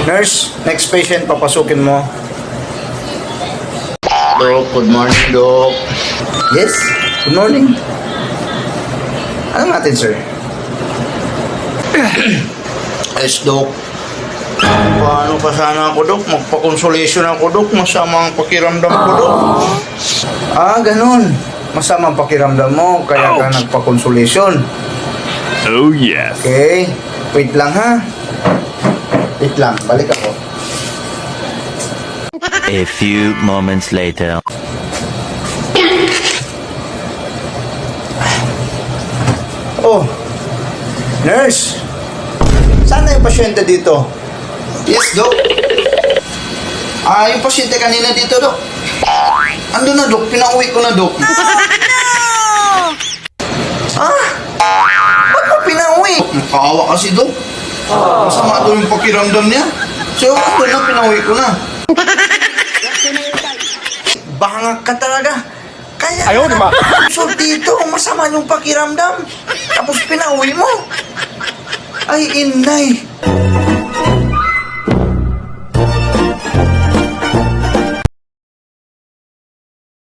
Nurse, next patient, papasukin mo. Doc, good morning, Doc. Yes, good morning. Ano natin, sir? Yes, Doc. Paano pa sana ako, Doc? Magpa-consolation ako, Doc. Masama ang pakiramdam ko, Doc. Ah, ganun. Masama ang pakiramdam mo, kaya ka nagpa-consolation. Oh, yes. Okay. Wait lang, ha? Wait lang, balik ako. A few moments later. Oh, nurse. Saan na yung pasyente dito? Yes, Doc. Yung pasyente kanina dito, Doc. Ando na, Doc. Pinauwi ko na, Doc. Ba't mo pinauwi? Nakakawa kasi, Doc. Masama doon yung pakiramdam niya. So, ando na, pinauwi ko na. Bangak ka talaga. Kaya Ayaw, diba? So dito, masama yung pakiramdam. Tapos pinauwi mo. Ay, inay.